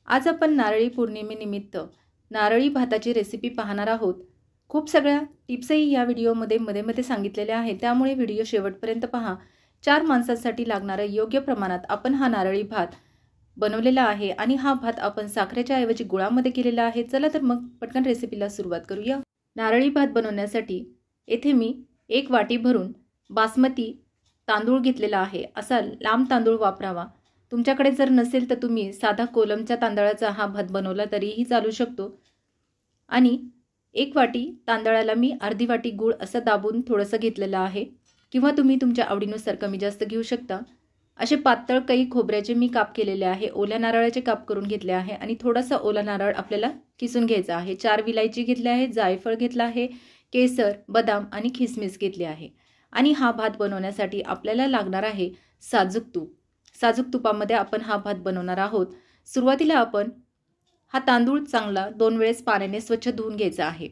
आज आपण नारळी पौर्णिमेनिमित्त नारळी भाताची रेसिपी पाहणार आहोत। खूप सगळ्या टिप्सही या व्हिडिओमध्ये मध्ये सांगितलेल्या आहेत, त्यामुळे व्हिडिओ शेवटपर्यंत पहा। 4 माणसांसाठी लागणारा योग्य प्रमाणात आपण हा नारळी भात बनवलेला आहे आणि हा भात आपण साखरेच्या ऐवजी गुळामध्ये केलेला आहे। चला तर मग पटकन रेसिपीला सुरुवात करूया। नारळी भात बनवण्यासाठी येथे मी 1 वाटी भरून बासमती तांदूळ घेतलेला आहे। असा लांब तांदूळ वापरावा। तुमच्याकडे जर नसेल तर तुम्ही साधा कोलमच्या तांदळाचा हा भात बनवला तरीही चालू शकतो। आणि 1 वाटी तांदळाला मी अर्धी वाटी गूळ असं दाबून थोडंसं घेतलेलं आहे, किंवा तुम्ही तुमच्या आवडीनुसार कमी जास्त घेऊ शकता। असे पातळ काही खोबऱ्याचे मी काप केलेले आहे, ओल्या नारळाचे काप करून घेतले आहे आणि थोडासा ओला नारळ आपल्याला किसून घ्यायचा आहे। 4 विलायची घेतली आहे, जायफळ घेतला आहे, केसर, बदाम आणि खिसमिस घेतली आहे। आणि हा भात बनवण्यासाठी आपल्याला लागणार आहे साजूक तूप। साजूक तुपामध्ये आपण हा भात बनवणार आहोत। सुरुवातीला आपण हा तांदूळ चांगला 2 वेळेस पाण्याने स्वच्छ धुवून घ्यायचा आहे।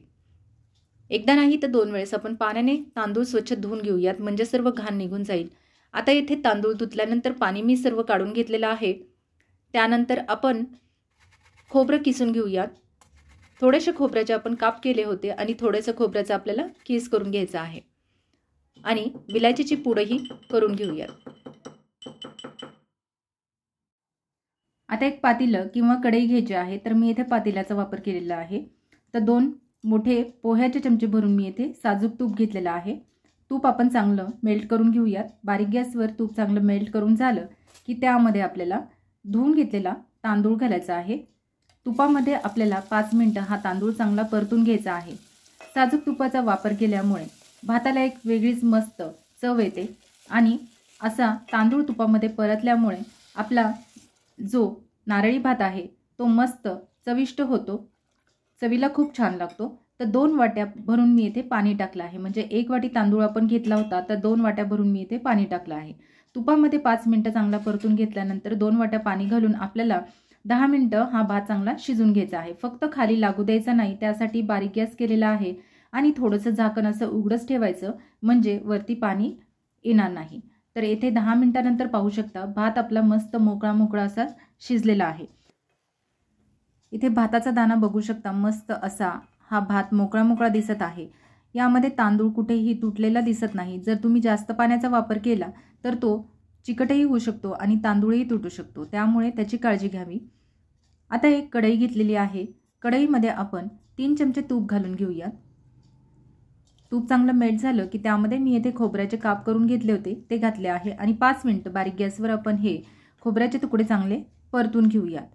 एकदा नाही तर 2 वेळेस आपण पाण्याने तांदूळ स्वच्छ धुवून घेऊयात, म्हणजे सर्व घाण निघून जाईल। आता येथे तांदूळ धुतल्यानंतर पाणी मी सर्व काढून घेतलेलं आहे। त्यानंतर आपण खोबरं किसून घेऊयात। थोडेसे खोबऱ्याचे आपण काप केले होते आणि थोडेसे खोबऱ्याचा आपल्याला किस करून घ्यायचा आहे आणि विलायचीची पूडही करून घेऊयात। आता एक पातेलं किंवा कढई घ्यायची आहे, तर मी येथे पातेल्याचा वापर केलेला आहे। तर 2 मोठे पोह्याचे चमचे भरून मी येथे साजूक तूप घेतलेला आहे। तूप आपण चांगलं मेल्ट करून घेऊयात। बारीक गॅसवर तूप चांगलं मेल्ट करून झालं की त्यामध्ये आपल्याला धुवून घेतलेला तांदूळ घालायचा आहे। तुपामध्ये आपल्याला 5 मिनिटं हा तांदूळ चांगला परतून घ्यायचा आहे। साजूक तुपाचा वापर केल्यामुळे भाताला एक वेगळीच मस्त चव येते आणि असा तांदूळ तुपामध्ये परतल्यामुळे आपला जो नारळी भात आहे तो मस्त चविष्ट होतो, चवीला खूप छान लागतो। तर 2 वाट्या भरून मी येथे पाणी टाकलं आहे, म्हणजे 1 वाटी तांदूळ आपण घेतला होता तर 2 वाट्या भरून मी येथे पाणी टाकलं आहे। तुपामध्ये 5 मिनिटं चांगला परतून घेतल्यानंतर 2 वाट्या पाणी घालून आपल्याला 10 मिनिटं हा भात चांगला शिजून घ्यायचा आहे। फक्त खाली लागू द्यायचा नाही, त्यासाठी बारीक गॅस केलेला आहे आणि थोडंसं झाकण असं उघडच ठेवायचं, म्हणजे वरती पाणी येणार नाही। तर येथे 10 मिनिटांनंतर पाहू शकता भात आपला मस्त मोकळा असा शिजलेला आहे। इथे भाताचा दाणा बघू शकता, मस्त असा हा भात मोकळा दिसत आहे। यामध्ये तांदूळ कुठेही तुटलेला दिसत नाही। जर तुम्ही जास्त पाण्याचा वापर केला तर तो चिकटही होऊ शकतो आणि तांदूळही तुटू शकतो, त्यामुळे त्याची काळजी घ्यावी। आता एक कढई घेतलेली आहे, कढईमध्ये आपण 3 चमचे तूप घालून घेऊयात। तूप चांगलं मेल्ट झालं की त्यामध्ये मी येथे खोबऱ्याचे काप करून घेतले होते ते घातले आहे आणि 5 मिनिटं बारीक गॅसवर आपण हे खोबऱ्याचे तुकडे चांगले परतून घेऊयात।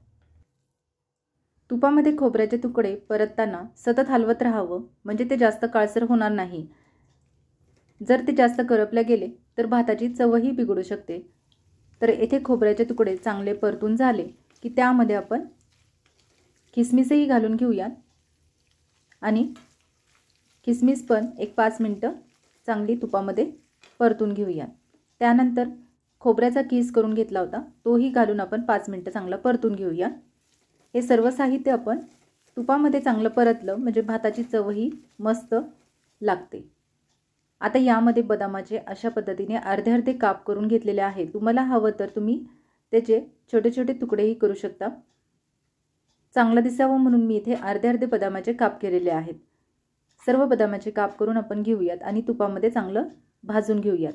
तुपामध्ये खोबऱ्याचे तुकडे परतताना सतत हलवत राहावं, म्हणजे ते जास्त काळसर होणार नाही। जर ते जास्त करपले गेले तर भाताची चवही बिघडू शकते। तर येथे खोबऱ्याचे तुकडे चांगले परतून झाले की त्यामध्ये आपण खिसमिसही घालून घेऊयात आणि खिसमिस पण एक 5 मिनिटं चांगली तुपामध्ये परतून घेऊयात। त्यानंतर खोबऱ्याचा किस करून घेतला होता तोही घालून आपण 5 मिनिटं चांगला परतून घेऊया। हे सर्व साहित्य आपण तुपामध्ये चांगलं परतलं म्हणजे भाताची चवही मस्त लागते। आता यामध्ये बदामाचे अशा पद्धतीने अर्धे काप करून घेतलेले आहे। तुम्हाला हवं तर तुम्ही त्याचे छोटे तुकडेही करू शकता। चांगलं दिसावं म्हणून मी इथे अर्धे बदामाचे काप केलेले आहेत। सर्व बदामाचे काप करून आपण घेऊयात आणि तुपामध्ये चांगलं भाजून घेऊयात।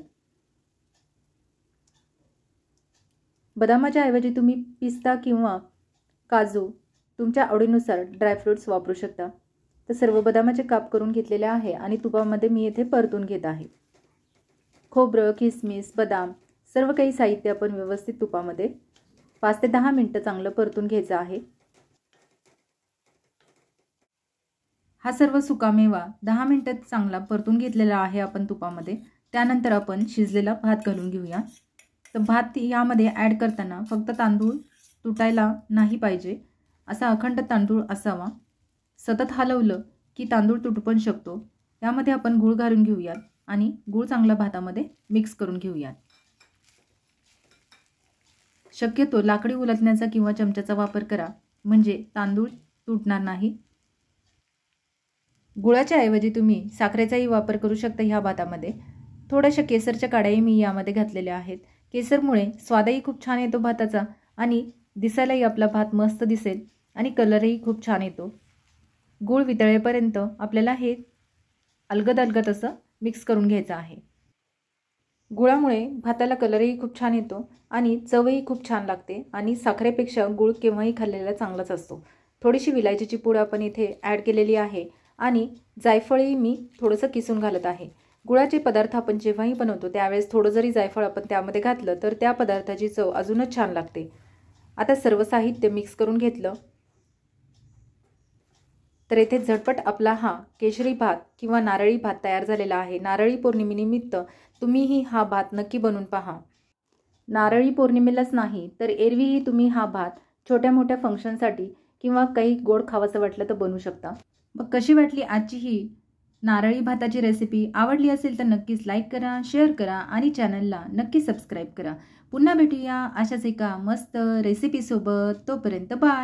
बदामाच्या ऐवजी तुम्ही पिस्ता किंवा काजू तुमच्या आवडीनुसार ड्रायफ्रूट्स वापरू शकता। तर सर्व बदामाचे काप करून घेतलेले आहे आणि तुपामध्ये मी येथे परतून घेत आहे। खोबरं, खिसमिस, बदाम सर्व काही साहित्य आपण व्यवस्थित तुपामध्ये 5 ते 10 मिनिटं चांगलं परतून घ्यायचं आहे। हा सर्व सुकामेवा 10 मिनिटं चांगला परतून घेतलेला आहे आपण तुपामध्ये। त्यानंतर आपण शिजलेला भात घालून घेऊया। तर भात यामध्ये ॲड करताना फक्त तांदूळ तुटायला नाही पाहिजे, असा अखंड तांदूळ असावा। सतत हलवलं की तांदूळ तुटू पण शकतो। यामध्ये आपण गूळ घालून घेऊयात आणि गूळ चांगला भातामध्ये मिक्स करून घेऊयात। शक्यतो लाकडी उलटण्याचा किंवा चमच्याचा वापर करा, म्हणजे तांदूळ तुटणार नाही। गुळाच्या ऐवजी तुम्ही साखरेचाही वापर करू शकता ह्या भातामध्ये। थोड्याशा केसरच्या काड्याही मी यामध्ये घातलेल्या आहेत। केसरमुळे स्वादही खूप छान येतो भाताचा आणि दिसायलाही आपला भात मस्त दिसेल आणि कलरही खूप छान येतो। गूळ वितळेपर्यंत आपल्याला हे अलगद अलगद असं मिक्स करून घ्यायचं आहे। गुळामुळे भाताला कलरही खूप छान येतो आणि चवही खूप छान लागते आणि साखरेपेक्षा गूळ केव्हाही खाल्लेला चांगलाच असतो। थोडीशी विलायचीची पूड आपण इथे ॲड केलेली आहे आणि जायफळही मी थोडंसं किसून घालत आहे। गुळाचे पदार्थ आपण जेव्हाही बनवतो त्यावेळेस थोडं जरी जायफळ आपण त्यामध्ये घातलं तर त्या पदार्थाची चव अजूनच छान लागते। आता सर्व साहित्य मिक्स करून घेतलं तर इथे झटपट आपला हा केशरी भात किंवा नारळी भात तयार झालेला आहे। नारळी पौर्णिमेनिमित्त तुम्हीही हा भात नक्की बनवून पहा। नारळी पौर्णिमेलाच नाही तर एरवीही तुम्ही हा भात छोट्या मोठ्या फंक्शनसाठी किंवा काही गोड खावंसं वाटलं तर बनवू शकता। मग कशी वाटली आजची ही नारळी भाताची रेसिपी? आवडली असेल तर नक्कीच लाईक करा, शेअर करा आणि चॅनलला नक्की सबस्क्राईब करा। पुन्हा भेटूया अशाच एका मस्त रेसिपीसोबत। तोपर्यंत बाय।